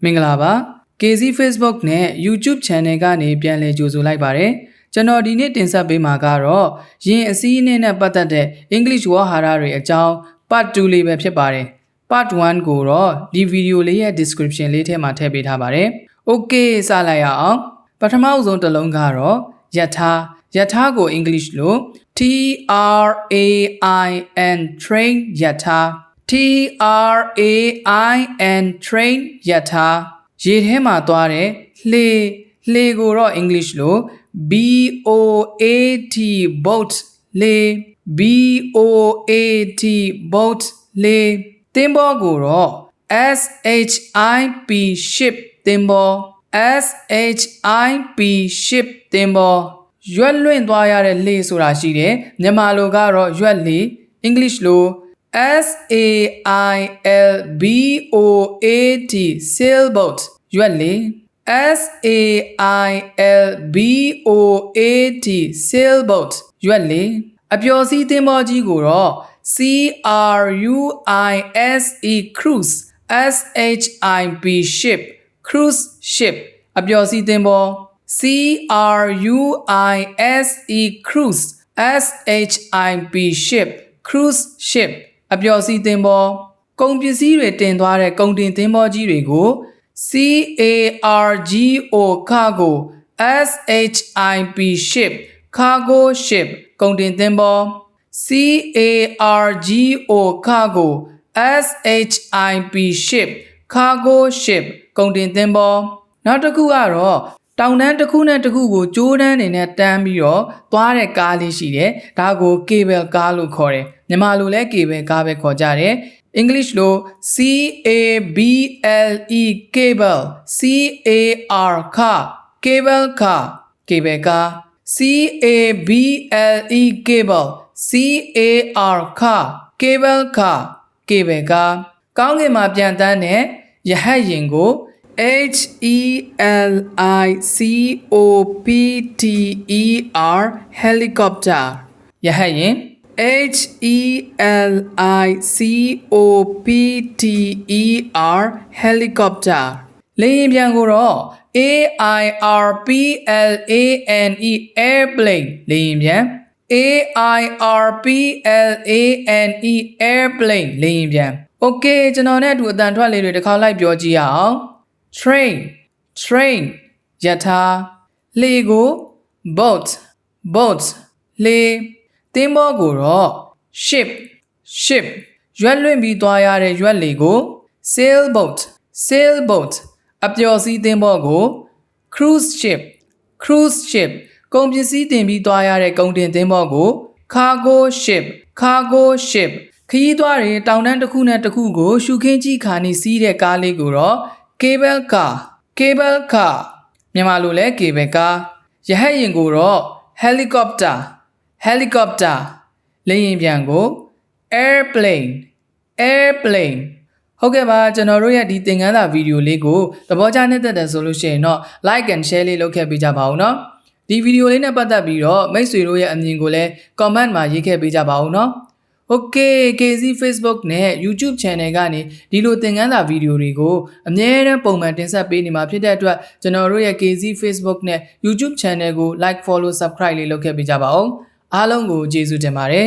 မင်္ဂလာပါ K Zee Facebook နဲ့ YouTube Channel ကနေပြန်လည်ကြိုဆိုလိုက်ပါတယ်ကျွန်တော်ဒီနေ့တင်ဆက်ပေးမှာကတော့ယင်အစည်းအဝေးနဲ့ပတ်သက်တဲ့ English ဝါဟာရတွေအကြောင်း Part 2လေးပဲဖြစ်ပါတယ် Part 1ကိုတော့ဒီဗီဒီယိုလေးရဲ့ description လေးထဲမှာထည့်ပေးထားပါတယ် Okay စလိုက်ရအောင်ပထမဆုံးတစ်လုံးကတော့ယထာကို English လို့ TRAIN train ယထာ TRAIN train ယထာရေထဲမှာသွားတဲ့လှေကိုတော့ English လို့ BOAT boat လှေ BOAT boat လှေသင်္ဘောကိုတော့ SHIP ship သင်္ဘော SHIP ship သင်္ဘောရွက်လွင့်သွားရတဲ့လှေဆိုတာရှိတယ်မြန်မာလိုကတော့ရွက်လှေ English လို့ SAILBOAT sailboat ရွက်လေ SAILBOAT sailboat ရွက်လေအပျော်စီးသင်္ဘောကြီးကိုတော့ CRUISE cruise SHIP ship cruise ship အပျော်စီးသင်္ဘော CRUISE cruise SHIP ship cruise ship အပျော်စီးသင်္ဘောကုန်ပစ္စည်းတွေတင်သွားတဲ့ကုန်တင်သင်္ဘောကြီးတွေကို CARGO cargo SHIP ship cargo ship ကုန်တင်သင်္ဘော CARGO cargo SHIP ship cargo ship ကုန်တင်သင်္ဘောနောက်တစ်ခုကတော့တောင်တန်းတစ်ခုနဲ့တစ်ခုကိုကြိုးတန်းနေနဲ့တန်းပြီးတော့သွားတဲ့ကားလေးရှိတယ်ဒါကို cable car လို့ခေါ်တယ်မြန်မာလိုလဲ cable car ပဲခေါ်ကြတယ် English လို့ CABLE cable CAR car cable car cable car CABLE cable CAR car cable car cable car ကောင်းကင်မှာပြန်တန်းတဲ့ရဟတ်ယာဉ်ကိုHELICOPTER helicopter ရဟတ်ယာဉ် HELICOPTER helicopter လေယာဉ်ပျံကိုတော့ AIRPLANE airplane လေယာဉ်ပျံ AIRPLANE airplane လေယာဉ်ပျံ Okay ကျွန်တော်နဲ့အတူအတန်ထွက်လေးတွေတစ်ခါလိုက်ပြောကြည့်ရအောင် train ယထာလှေကို boat လှေသင်္ဘောကိုတော့ ship ရွက်လွင့်ပြီးသွားရတဲ့ရွက်လှေကို sailboat အပျော်စီးသင်္ဘောကို cruise ship ကုန်ပစ္စည်းတင်ပြီးသွားရတဲ့ကုန်တင်သင်္ဘောကို cargo ship ခရီးသွားတွေတောင်တန်းတစ်ခုနဲ့တစ်ခုကိုရှုခင်းကြည့်ခါနေစီးတဲ့ကားလေးကိုတော့ cable car မြန်မာလိုလဲ cable car ရဟတ်ယာဉ်ကိုတော့ helicopter လေယာဉ်ပျံကို airplane ဟုတ်ကဲ့ပါကျွန်တော်တို့ရဲ့ဒီသင်ခန်းစာဗီဒီယိုလေးကိုသဘောကျနေတဲ့တဲ့ဆိုလို့ရှိရင်တော့ like and share လေးလုပ်ခဲ့ပေးကြပါဦးเนาะဒီဗီဒီယိုလေးနဲ့ပတ်သက်ပြီးတော့မိတ်ဆွေတို့ရဲ့အမြင်ကိုလည်း comment မှာရေးခဲ့ပေးကြပါဦးเนาะOkay K Zee Facebook နဲ့ YouTube Channel ကနေဒီလိုသင်ခန်းစာဗီဒီယိုတွေကိုအမြဲတမ်းပုံမှန်တင်ဆက်ပေးနေမှာဖြစ်တဲ့အတွက်ကျွန်တော်တို့ရဲ့ K Zee Facebook နဲ့ YouTube Channel ကို like follow subscribe လေးလုပ်ခဲ့ပေးကြပါဦးအားလုံးကိုကျေးဇူးတင်ပါတယ်